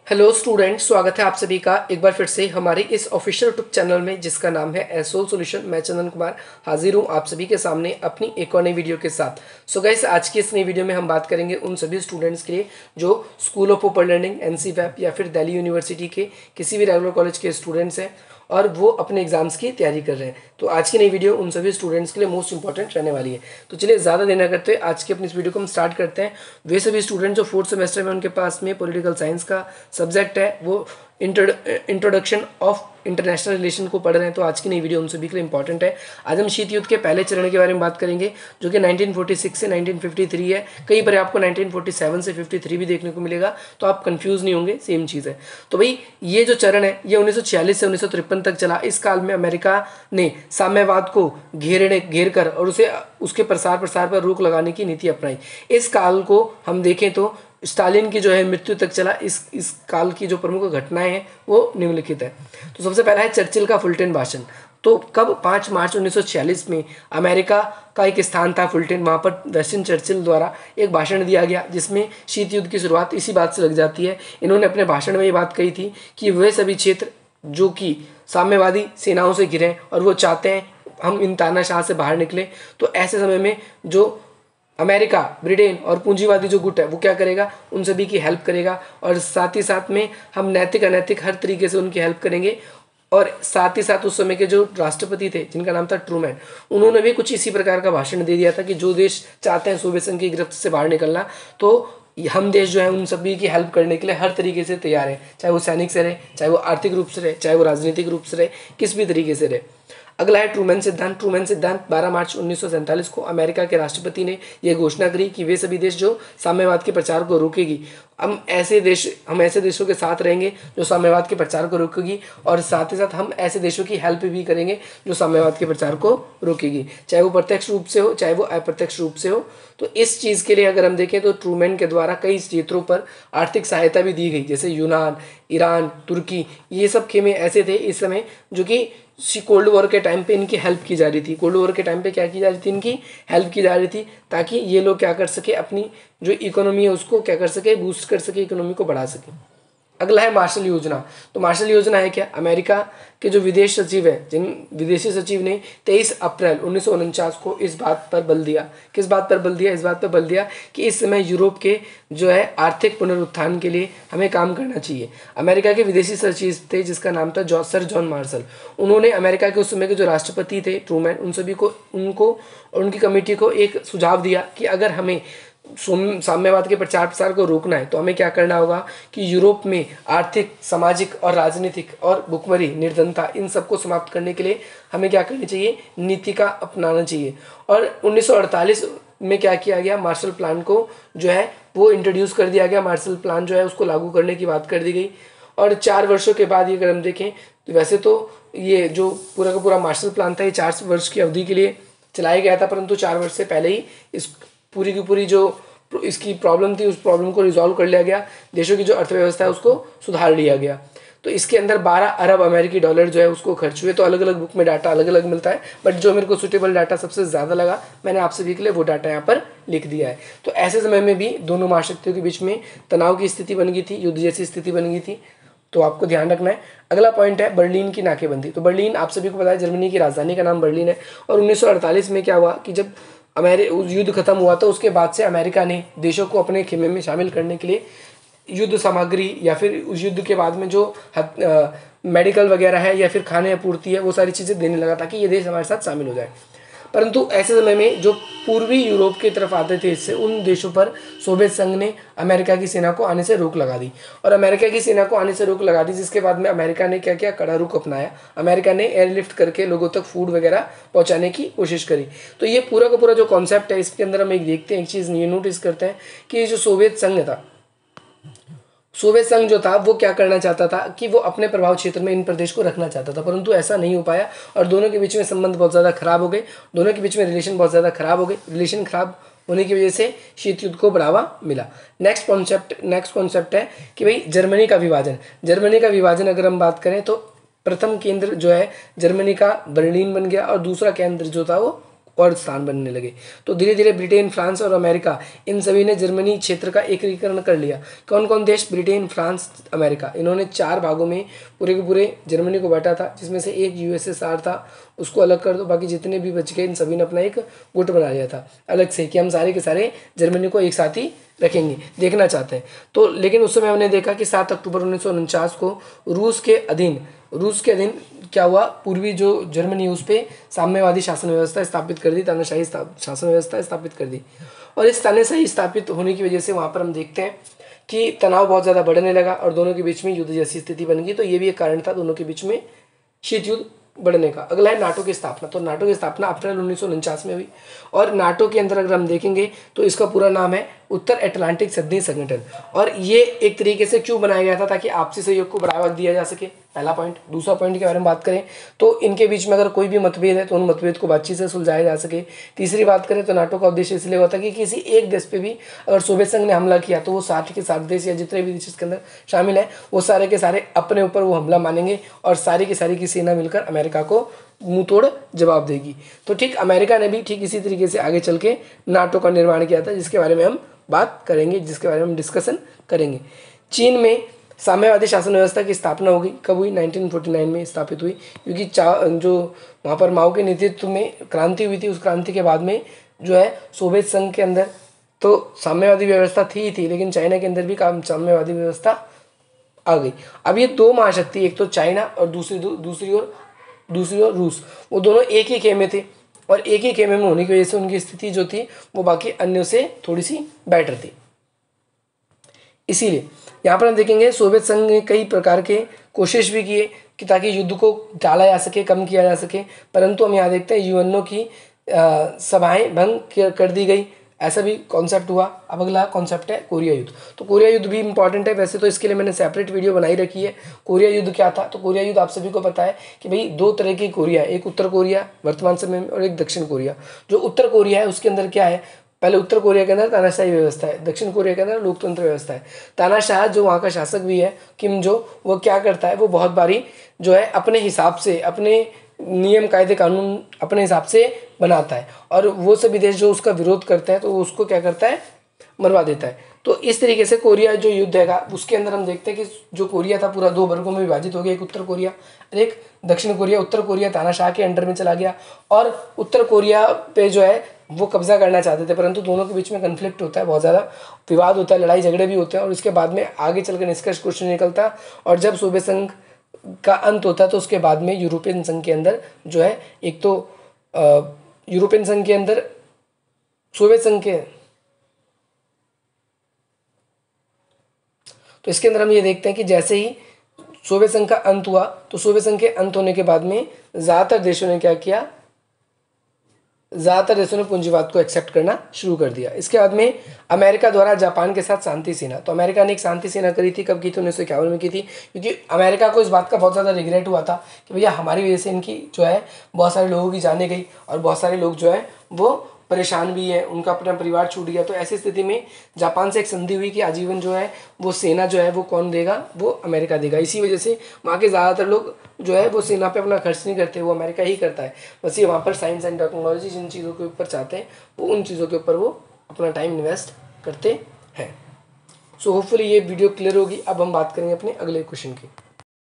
Hello student, स्वागत है आप सभी का एक बार फिर से हमारे इस ऑफिशियल यूट्यूब चैनल में जिसका नाम है एसोल सॉल्यूशन। मैं चंदन कुमार हाजिर हूँ आप सभी के सामने अपनी एक और नई वीडियो के साथ। सो गाइस, आज की इस नई वीडियो में हम बात करेंगे उन सभी स्टूडेंट्स के लिए जो school of open learning NC-FAP या फिर दिल्ली यूनिवर्सिटी के किसी भी रेगुलर कॉलेज के स्टूडेंट्स हैं और वो अपने एग्जाम्स की तैयारी कर रहे हैं। तो आज की नई वीडियो उन सभी स्टूडेंट्स के लिए मोस्ट इंपॉर्टेंट रहने वाली है। तो चलिए ज़्यादा देर न करते हुए आज की अपनी इस वीडियो को हम स्टार्ट करते हैं। वे सभी स्टूडेंट जो फोर्थ सेमेस्टर में उनके पास में पॉलिटिकल साइंस का सब्जेक्ट है वो इंट्रोडक्शन ऑफ इंटरनेशनल रिलेशन को पढ़ रहे हैं, तो आज की नई वीडियो उन सभी के लिए इंपॉर्टेंट है। आज हम शीत युद्ध के पहले चरण के बारे में बात करेंगे जो कि 1946 से 1953 है। कहीं पर आपको 1947 से 53 भी देखने को मिलेगा, तो आप कंफ्यूज नहीं होंगे, सेम चीज़ है। तो भाई ये जो चरण है ये 1946 से 1953 तक चला। इस काल में अमेरिका ने साम्यवाद को घेर कर और उसके प्रसार पर रोक लगाने की नीति अपनाई। इस काल को हम देखें तो स्टालिन की जो है मृत्यु तक चला। इस काल की जो प्रमुख घटनाएं हैं वो निम्नलिखित है। तो सबसे पहला है चर्चिल का फुलटन भाषण। तो कब 5 मार्च 1946 में अमेरिका का एक स्थान था फुलटन, वहाँ पर वेस्टन चर्चिल द्वारा एक भाषण दिया गया जिसमें शीत युद्ध की शुरुआत इसी बात से लग जाती है। इन्होंने अपने भाषण में ये बात कही थी कि वे सभी क्षेत्र जो कि साम्यवादी सेनाओं से घिरे हैं और वो चाहते हैं हम इन तानाशाह से बाहर निकले, तो ऐसे समय में जो अमेरिका, ब्रिटेन और पूंजीवादी जो गुट है वो क्या करेगा, उन सभी की हेल्प करेगा और साथ ही साथ में हम नैतिक अनैतिक हर तरीके से उनकी हेल्प करेंगे। और साथ ही साथ उस समय के जो राष्ट्रपति थे जिनका नाम था ट्रूमैन, उन्होंने भी कुछ इसी प्रकार का भाषण दे दिया था कि जो देश चाहते हैं सोवियत संघ की गिरफ्त से बाहर निकलना, तो हम देश जो है उन सभी की हेल्प करने के लिए हर तरीके से तैयार है, चाहे वो सैनिक से रहे, चाहे वो आर्थिक रूप से रहे, चाहे वो राजनीतिक रूप से रहे, किस भी तरीके से रहे। अगला है ट्रूमैन सिद्धांत। ट्रूमैन सिद्धांत 12 मार्च 1947 को अमेरिका के राष्ट्रपति ने यह घोषणा करी कि वे सभी देश जो साम्यवाद के प्रचार को रोकेगी, हम ऐसे देशों के साथ रहेंगे जो साम्यवाद के प्रचार को रोकेगी और साथ ही साथ हम ऐसे देशों की हेल्प भी करेंगे जो साम्यवाद के प्रचार को रोकेगी, चाहे वो प्रत्यक्ष रूप से हो चाहे वो अप्रत्यक्ष रूप से हो। तो इस चीज़ के लिए अगर हम देखें तो ट्रूमैन के द्वारा कई क्षेत्रों पर आर्थिक सहायता भी दी गई, जैसे यूनान, ईरान, तुर्की, ये सब खेमे ऐसे थे इस समय जो कि कोल्ड वॉर के टाइम पे इनकी हेल्प की जा रही थी। कोल्ड वॉर के टाइम पे क्या की जा रही थी, इनकी हेल्प की जा रही थी ताकि ये लोग क्या कर सके, अपनी जो इकोनॉमी है उसको क्या कर सके, बूस्ट कर सके, इकोनॉमी को बढ़ा सके। अगला है मार्शल योजना। तो मार्शल योजना है क्या, अमेरिका के जो विदेश सचिव है, जिन विदेशी सचिव ने 23 अप्रैल 1949 को इस बात पर बल दिया, किस बात पर बल दिया, इस बात पर बल दिया कि इस समय यूरोप के जो है आर्थिक पुनरुत्थान के लिए हमें काम करना चाहिए। अमेरिका के विदेशी सचिव थे जिसका नाम था सर जॉन मार्शल। उन्होंने अमेरिका के उस समय के जो राष्ट्रपति थे ट्रूमैन, उन सभी को उनको और उनकी कमेटी को एक सुझाव दिया कि अगर हमें साम्यवाद के प्रचार प्रसार को रोकना है तो हमें क्या करना होगा कि यूरोप में आर्थिक, सामाजिक और राजनीतिक और भुखमरी, निर्धनता, इन सबको समाप्त करने के लिए हमें क्या करनी चाहिए, नीति का अपनाना चाहिए। और 1948 में क्या किया गया, मार्शल प्लान को जो है वो इंट्रोड्यूस कर दिया गया। मार्शल प्लान जो है उसको लागू करने की बात कर दी गई और 4 वर्षों के बाद ये अगर हम देखें तो वैसे तो ये जो पूरा का पूरा मार्शल प्लान था ये 4 वर्ष की अवधि के लिए चलाया गया था, परंतु 4 वर्ष से पहले ही इस पूरी की पूरी जो इसकी प्रॉब्लम थी उस प्रॉब्लम को रिजॉल्व कर लिया गया। देशों की जो अर्थव्यवस्था है उसको सुधार लिया गया। तो इसके अंदर 12 अरब अमेरिकी डॉलर जो है उसको खर्च हुए। तो अलग अलग बुक में डाटा अलग अलग मिलता है, बट जो मेरे को सुटेबल डाटा सबसे ज़्यादा लगा मैंने आप सभी के लिए वो डाटा यहाँ पर लिख दिया है। तो ऐसे समय में भी दोनों महाशक्तियों के बीच में तनाव की स्थिति बन गई थी, युद्ध जैसी स्थिति बन गई थी, तो आपको ध्यान रखना है। अगला पॉइंट है बर्लिन की नाकेबंदी। तो बर्लिन आप सभी को पता है जर्मनी की राजधानी का नाम बर्लिन है। और 1948 में क्या हुआ कि जब युद्ध खत्म हुआ तो उसके बाद से अमेरिका ने देशों को अपने खेमे में शामिल करने के लिए युद्ध सामग्री या फिर उस युद्ध के बाद में जो मेडिकल वगैरह है या फिर खाने आपूर्ति है वो सारी चीज़ें देने लगा ताकि ये देश हमारे साथ शामिल हो जाए। परंतु ऐसे समय में जो पूर्वी यूरोप की तरफ आते थे इससे उन देशों पर सोवियत संघ ने अमेरिका की सेना को आने से रोक लगा दी और अमेरिका की सेना को आने से रोक लगा दी, जिसके बाद में अमेरिका ने क्या किया, कड़ा रुख अपनाया। अमेरिका ने एयरलिफ्ट करके लोगों तक फूड वगैरह पहुंचाने की कोशिश करी। तो ये पूरा का पूरा जो कॉन्सेप्ट है इसके अंदर हम एक देखते हैं, एक चीज़ ये नोटिस करते हैं कि ये जो सोवियत संघ था, सोवियत संघ जो था वो क्या करना चाहता था कि वो अपने प्रभाव क्षेत्र में इन प्रदेश को रखना चाहता था, परंतु ऐसा नहीं हो पाया और दोनों के बीच में संबंध बहुत ज़्यादा खराब हो गए, दोनों के बीच में रिलेशन बहुत ज़्यादा खराब हो गए। रिलेशन खराब होने की वजह से शीत युद्ध को बढ़ावा मिला। नेक्स्ट कॉन्सेप्ट है कि भाई जर्मनी का विभाजन। जर्मनी का विभाजन अगर हम बात करें तो प्रथम केंद्र जो है जर्मनी का बर्लिन बन गया और दूसरा केंद्र जो था वो और स्थान बनने लगे। तो धीरे धीरे ब्रिटेन, फ्रांस और अमेरिका इन सभी ने जर्मनी क्षेत्र का एकीकरण कर लिया। कौन कौन देश? ब्रिटेन, फ्रांस, अमेरिका, इन्होंने 4 भागों में पूरे के पूरे जर्मनी को बांटा था, जिसमें से एक यूएसएसआर था, उसको अलग कर दो, बाकी जितने भी बच गए इन सभी ने अपना एक गुट बना लिया था अलग से कि हम सारे के सारे जर्मनी को एक साथ ही रखेंगे, देखना चाहते हैं। तो लेकिन उस समय हमने देखा कि 7 अक्टूबर 1949 को रूस के अधीन क्या हुआ, पूर्वी जो जर्मनी उस पर साम्यवादी शासन व्यवस्था स्थापित कर दी, तानाशाही शासन व्यवस्था स्थापित कर दी। और इस तानाशाही स्थापित होने की वजह से वहाँ पर हम देखते हैं कि तनाव बहुत ज़्यादा बढ़ने लगा और दोनों के बीच में युद्ध जैसी स्थिति बन गई। तो ये भी एक कारण था दोनों के बीच में शीत युद्ध बढ़ने का। अगला है नाटो की स्थापना। तो नाटो की स्थापना अप्रैल 1949 में हुई और नाटो के अंदर अगर हम देखेंगे तो इसका पूरा नाम है उत्तर अटलांटिक संधि संगठन। और ये एक तरीके से क्यों बनाया गया था? ताकि आपसी सहयोग को बढ़ावा दिया जा सके, पहला पॉइंट। दूसरा पॉइंट के बारे में बात करें तो इनके बीच में अगर कोई भी मतभेद है तो उन मतभेद को बातचीत से सुलझाया जा सके। तीसरी बात करें तो नाटो का उद्देश्य इसलिए होता है कि किसी एक देश पे भी अगर सोवियत संघ ने हमला किया तो वो 60 के 60 देश या जितने भी देश इसके अंदर शामिल है वो सारे के सारे अपने ऊपर वो हमला मानेंगे और सारी की सेना मिलकर अमेरिका को मुंह तोड़ जवाब देगी। तो ठीक अमेरिका ने भी ठीक इसी तरीके से आगे चल के नाटो का निर्माण किया था, जिसके बारे में हम बात करेंगे, जिसके बारे में हम डिस्कशन करेंगे। चीन में साम्यवादी शासन व्यवस्था की स्थापना हो गई। कब हुई? 1949 में स्थापित हुई, क्योंकि जो वहाँ पर माओ के नेतृत्व में क्रांति हुई थी, उस क्रांति के बाद में जो है सोवियत संघ के अंदर तो साम्यवादी व्यवस्था थी ही थी, लेकिन चाइना के अंदर भी साम्यवादी व्यवस्था आ गई। अब ये 2 महाशक्ति, एक तो चाइना और दूसरी ओर रूस, वो दोनों एक ही खेमे थे और एक ही खेमे में होने की वजह से उनकी स्थिति जो थी वो बाकी अन्यों से थोड़ी सी बेटर थी। इसीलिए यहाँ पर हम देखेंगे सोवियत संघ ने कई प्रकार के कोशिश भी किए कि ताकि युद्ध को टाला जा सके, कम किया जा सके, परंतु हम यहाँ देखते हैं यूएनओ की सभाएं भंग कर दी गई, ऐसा भी कॉन्सेप्ट हुआ। अब अगला कॉन्सेप्ट है कोरिया युद्ध। तो कोरिया युद्ध भी इंपॉर्टेंट है, वैसे तो इसके लिए मैंने सेपरेट वीडियो बनाई रखी है। कोरिया युद्ध क्या था? तो कोरिया युद्ध आप सभी को पता है कि भाई 2 तरह की कोरिया है, एक उत्तर कोरिया वर्तमान समय में और एक दक्षिण कोरिया। जो उत्तर कोरिया है उसके अंदर क्या है? पहले उत्तर कोरिया के अंदर तानाशाही व्यवस्था है, दक्षिण कोरिया के अंदर लोकतंत्र व्यवस्था है। तानाशाह जो वहाँ का शासक भी है किम जो, वो क्या करता है, वो बहुत बारी जो है अपने हिसाब से अपने नियम कायदे कानून अपने हिसाब से बनाता है और वो सभी देश जो उसका विरोध करते हैं तो वो उसको क्या करता है? मरवा देता है। तो इस तरीके से कोरिया जो युद्ध है उसके अंदर हम देखते हैं कि जो कोरिया था पूरा 2 वर्गों में विभाजित हो गया, एक उत्तर कोरिया और एक दक्षिण कोरिया। उत्तर कोरिया तानाशाह के अंडर में चला गया और उत्तर कोरिया पे जो है वो कब्जा करना चाहते थे, परंतु दोनों के बीच में कन्फ्लिक्ट होता है, बहुत ज़्यादा विवाद होता है, लड़ाई झगड़े भी होते हैं और उसके बाद में आगे चलकर निष्कर्ष कुछ नहीं निकलता। और जब सोवियत संघ का अंत होता है तो उसके बाद में यूरोपियन संघ के अंदर जो है एक तो यूरोपियन संघ के अंदर सोवियत संघ के, तो इसके अंदर हम ये देखते हैं कि जैसे ही सोवियत संघ का अंत हुआ तो सोवियत संघ के अंत होने के बाद में ज़्यादातर देशों ने क्या किया? ज़्यादातर देशों ने पूंजीवाद को एक्सेप्ट करना शुरू कर दिया। इसके बाद में अमेरिका द्वारा जापान के साथ शांति सेना, तो अमेरिका ने एक शांति सेना करी थी, कब की थी? 1951 में की थी, क्योंकि अमेरिका को इस बात का बहुत ज़्यादा रिग्रेट हुआ था कि भैया हमारी वजह से इनकी जो है बहुत सारे लोगों की जाने गई और बहुत सारे लोग जो है वो परेशान भी है, उनका अपना परिवार छूट गया। तो ऐसी स्थिति में जापान से एक संधि हुई कि आजीवन जो है वो सेना जो है वो कौन देगा? वो अमेरिका देगा। इसी वजह से वहाँ के ज़्यादातर लोग जो है वो सेना पे अपना खर्च नहीं करते, वो अमेरिका ही करता है। बस ये वहाँ पर साइंस एंड टेक्नोलॉजी जिन चीज़ों के ऊपर चाहते हैं वो उन चीज़ों के ऊपर वो अपना टाइम इन्वेस्ट करते हैं। सो होपफुली ये वीडियो क्लियर होगी। अब हम बात करेंगे अपने अगले क्वेश्चन की।